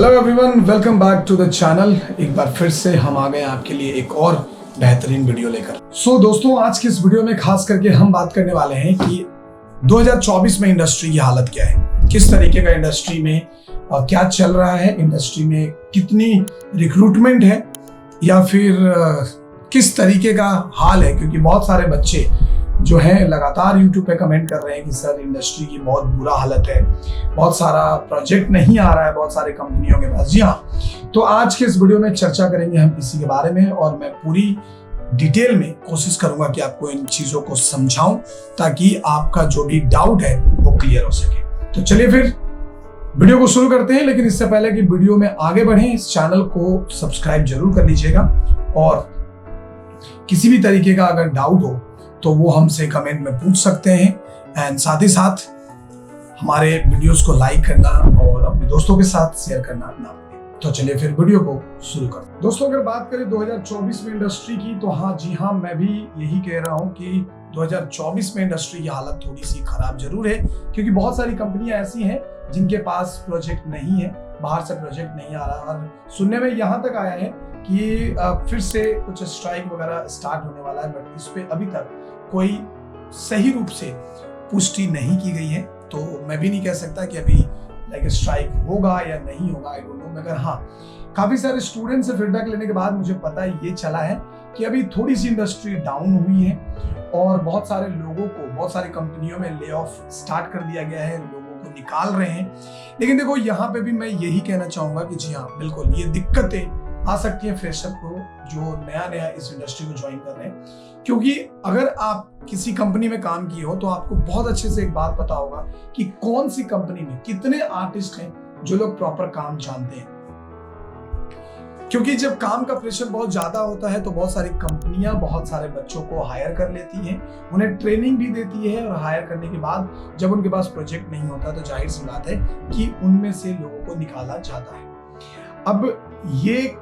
Hello everyone, welcome back to the channel. एक बार फिर से हम आ गए आपके लिए एक और बेहतरीन वीडियो लेकर। दोस्तों, आज की इस वीडियो में खास करके हम बात करने वाले हैं कि 2024 में इंडस्ट्री की हालत क्या है, किस तरीके का इंडस्ट्री में क्या चल रहा है, इंडस्ट्री में कितनी रिक्रूटमेंट है या फिर किस तरीके का हाल है। क्योंकि बहुत सारे बच्चे जो हैं लगातार YouTube पे कमेंट कर रहे हैं कि सर इंडस्ट्री की बहुत बुरा हालत है, बहुत सारा प्रोजेक्ट नहीं आ रहा है बहुत सारे कंपनियों के पास। जी हाँ, तो आज के इस वीडियो में चर्चा करेंगे हम इसी के बारे में और मैं पूरी डिटेल में कोशिश करूंगा कि आपको इन चीजों को समझाऊं ताकि आपका जो भी डाउट है वो क्लियर हो सके। तो चलिए फिर वीडियो को शुरू करते हैं। लेकिन इससे पहले कि वीडियो में आगे बढ़ें, इस चैनल को सब्सक्राइब जरूर कर लीजिएगा और किसी भी तरीके का अगर डाउट हो तो वो हमसे कमेंट में पूछ सकते हैं। एंड साथ ही साथ हमारे वीडियोस को लाइक करना और अपने दोस्तों के साथ शेयर करना ना भूलें। तो चलिए फिर वीडियो को शुरू करते हैं। दोस्तों, अगर बात करें 2024 में इंडस्ट्री की तो हाँ, मैं भी यही कह रहा हूँ कि 2024 में इंडस्ट्री की हालत थोड़ी सी खराब जरूर है। क्योंकि बहुत सारी कंपनियां ऐसी हैं जिनके पास प्रोजेक्ट नहीं है, बाहर से प्रोजेक्ट नहीं आ रहा। और सुनने में यहाँ तक आया है कि फिर से कुछ स्ट्राइक वगैरह स्टार्ट होने वाला है, बट इस पे अभी तक कोई सही रूप से पुष्टि नहीं की गई है। तो मैं भी नहीं कह सकता कि अभी लाइक स्ट्राइक होगा या नहीं होगा, आई डोंट नो। मगर हाँ, काफी सारे स्टूडेंट से फीडबैक लेने के बाद मुझे पता ये चला है कि अभी थोड़ी सी इंडस्ट्री डाउन हुई है और बहुत सारे लोगों को बहुत सारी कंपनियों में ले ऑफ स्टार्ट कर दिया गया है, लोगों को निकाल रहे हैं। लेकिन देखो, यहाँ पे भी मैं यही कहना चाहूंगा कि जी हाँ, बिल्कुल ये दिक्कतें आ सकती है फ्रेशर को जो नया इस इंडस्ट्री को ज्वाइन कर रहे हैं। क्योंकि अगर आप किसी कंपनी में काम किए हो तो आपको बहुत अच्छे से एक बात पता होगा कि कौन सी कंपनी में कितने आर्टिस्ट हैं जो लोग प्रॉपर काम जानते हैं। क्योंकि जब काम का प्रेशर बहुत ज्यादा होता है तो बहुत सारी कंपनियां बहुत सारे बच्चों को हायर कर लेती हैं, उन्हें ट्रेनिंग भी देती है और हायर करने के बाद जब उनके पास प्रोजेक्ट नहीं होता तो जाहिर सी बात है कि उनमें से लोगों को निकाला जाता है। अब ये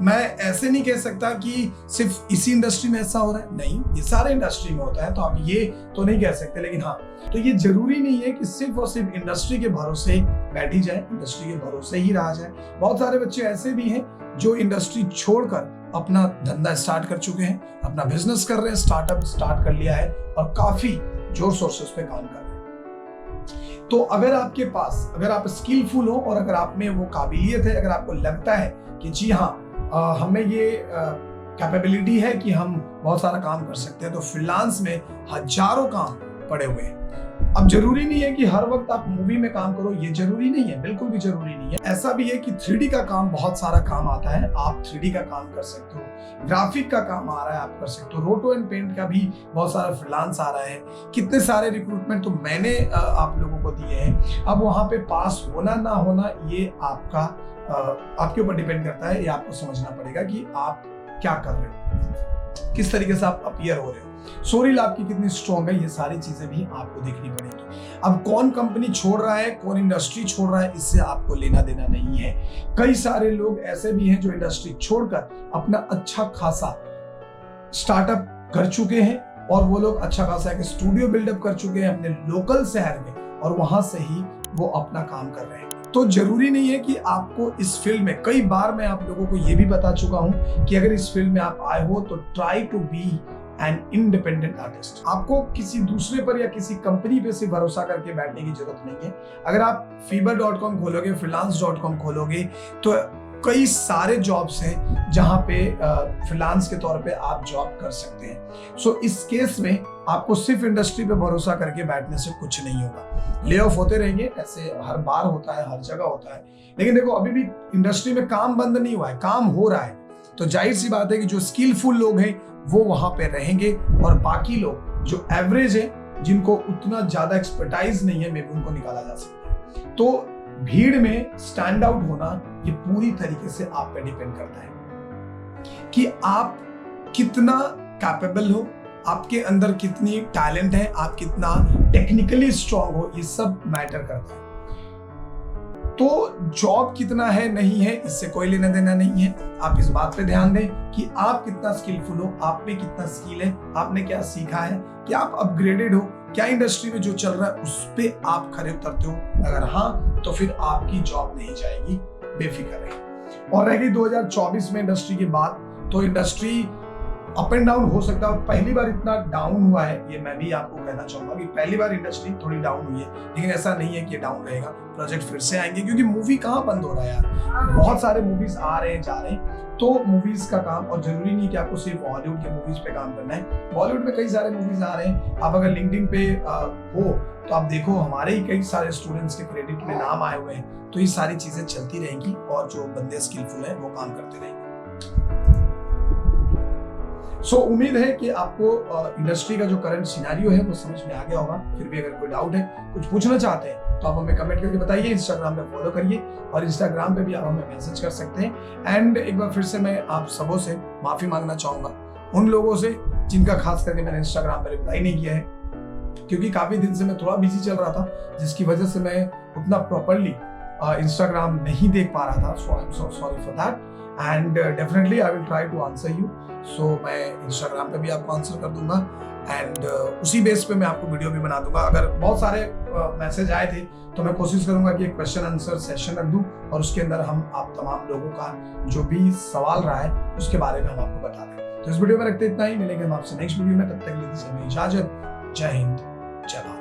मैं ऐसे नहीं कह सकता कि सिर्फ इसी इंडस्ट्री में ऐसा हो रहा है, नहीं, ये सारे इंडस्ट्री में होता है, तो आप ये तो नहीं कह सकते। लेकिन हाँ, तो ये जरूरी नहीं है कि सिर्फ और सिर्फ इंडस्ट्री के भरोसे बैठी जाए, इंडस्ट्री के भरोसे ही रहा जाए। बहुत सारे बच्चे ऐसे भी हैं जो इंडस्ट्री छोड़कर अपना धंधा स्टार्ट कर चुके हैं, अपना बिजनेस कर रहे हैं, स्टार्टअप स्टार्ट कर लिया है और काफी जोर शोर से उस पर काम कर रहे हैं। तो अगर आपके पास, अगर आप स्किलफुल हो और अगर आप में वो काबिलियत है, अगर आपको लगता है कि जी हाँ हमें ये कैपेबिलिटी है कि हम बहुत सारा काम कर सकते हैं, तो फ्रीलांस में हजारों काम पड़े हुए हैं। अब जरूरी नहीं है कि हर वक्त आप मूवी में काम करो, ये जरूरी नहीं है, बिल्कुल भी जरूरी नहीं है। ऐसा भी है कि 3D का काम, बहुत सारा काम आता है, आप 3D का काम कर सकते हो, ग्राफिक का काम आ रहा है, आप कर सकते हो, रोटो एंड पेंट का भी बहुत सारा फ्रीलांस आ रहा है। कितने सारे रिक्रूटमेंट तो मैंने आप लोगों को दिए हैं। अब वहां पे पास होना ना होना ये आपके ऊपर डिपेंड करता है। ये आपको समझना पड़ेगा कि आप क्या कर रहे हो, किस तरीके से आप अपीयर हो रहे हो, स्टोरी आपकी कितनी स्ट्रॉन्ग है, ये सारी चीजें भी आपको देखनी पड़ेगी। अब कौन कंपनी छोड़ रहा है, कौन इंडस्ट्री छोड़ रहा है, इससे आपको लेना देना नहीं है। कई सारे लोग ऐसे भी हैं जो इंडस्ट्री छोड़कर अपना अच्छा खासा स्टार्टअप कर चुके हैं और वो लोग अच्छा खासा एक स्टूडियो बिल्डअप कर चुके हैं अपने लोकल शहर में और वहां से ही वो अपना काम कर रहे हैं। तो जरूरी नहीं है कि आपको इस फील्ड में, कई बार मैं आप लोगों को ये भी बता चुका हूं कि अगर इस फील्ड में आप आए हो तो try to be an independent artist. आपको किसी दूसरे पर या किसी कंपनी पे से भरोसा करके बैठने की जरूरत नहीं है। अगर आप fiverr.com खोलोगे, freelance.com खोलोगे तो कई सारे जॉब्स हैं जहां पे फ्रीलांस के तौर पे आप जॉब कर सकते हैं। सो इस केस में आपको सिर्फ इंडस्ट्री पे भरोसा करके बैठने से कुछ नहीं होगा। ले ऑफ होते रहेंगे, ऐसे हर बार होता है, हर जगह होता है। लेकिन देखो, अभी भी इंडस्ट्री में काम बंद नहीं हुआ है, काम हो रहा है। तो जाहिर सी बात है कि जो स्किलफुल लोग हैं वो वहां पे रहेंगे और बाकी लोग जो एवरेज है, जिनको उतना ज्यादा एक्सपर्टाइज नहीं है, मे भी उनको निकाला जा सकता है। तो भीड़ में स्टैंड आउट होना ये पूरी तरीके से आप पे डिपेंड करता है कि आप कितना कैपेबल हो, आपके अंदर कितनी टैलेंट है, आप कितना टेक्निकली स्ट्रांग हो, ये सब मैटर करता है। तो जॉब कितना है नहीं है इससे कोई लेना देना नहीं है। आप इस बात पे ध्यान दें कि आप कितना स्किलफुल हो, आप में कितना स्किल है, आपने क्या सीखा है, कि आप अपग्रेडेड हो, क्या इंडस्ट्री में जो चल रहा है उस पे आप खरे उतरते हो? अगर हाँ तो फिर आपकी जॉब नहीं जाएगी, बेफिक्र रहिए। और रह गई 2024 में इंडस्ट्री की बात, तो इंडस्ट्री अप एंड डाउन हो सकता है। पहली बार इतना डाउन हुआ है, ये मैं भी आपको कहना चाहूंगा कि पहली बार इंडस्ट्री थोड़ी डाउन हुई है, लेकिन ऐसा नहीं है कि डाउन रहेगा। प्रोजेक्ट फिर से आएंगे, क्योंकि मूवी कहाँ बंद हो रहा है यार, बहुत सारे मूवीज आ रहे हैं जा रहे हैं। तो मूवीज का काम, और जरूरी नहीं कि आपको सिर्फ हॉलीवुड के मूवीज पे काम करना है, बॉलीवुड में कई सारे मूवीज आ रहे हैं। आप अगर लिंक्डइन पे हो तो आप देखो, हमारे ही कई सारे स्टूडेंट्स के क्रेडिट में नाम आए हुए हैं। तो ये सारी चीजें चलती रहेंगी, और जो बंदे स्किलफुल हैं वो काम करते रहेंगे। सो उम्मीद है कि आपको इंडस्ट्री का जो करंट सिनेरियो है वो समझ में आ गया होगा। फिर भी अगर कोई डाउट है, कुछ पूछना चाहते हैं, तो आप हमें कमेंट करके बताइए। इंस्टाग्राम पे फॉलो करिए, और इंस्टाग्राम पे भी आप हमें मैसेज कर सकते हैं। एंड एक बार फिर से मैं आप सबों से माफी मांगना चाहूंगा, उन लोगों से जिनका खास करके मैंने इंस्टाग्राम पर रिप्लाई नहीं किया है, क्योंकि काफी दिन से मैं थोड़ा बिजी चल रहा था, जिसकी वजह से मैं उतना प्रॉपरली इंस्टाग्राम नहीं देख पा रहा था। So I am so sorry for that, and definitely I will try to answer you. So मैं इंस्टाग्राम पे भी आपको आंसर कर दूंगा, एंड उसी बेस पे मैं आपको वीडियो भी बना दूंगा। अगर बहुत सारे मैसेज आए थे तो मैं कोशिश करूंगा कि एक क्वेश्चन आंसर सेशन रख दूं, और उसके अंदर हम आप तमाम लोगों का जो भी सवाल रहा है उसके बारे में हम आपको बता दें। तो इस वीडियो में रखते इतना ही, मिलेंगे हम आपसे नेक्स्ट वीडियो में। तब तक के लिए दीजिए हमें इजाजत। जय हिंद, जय भारत।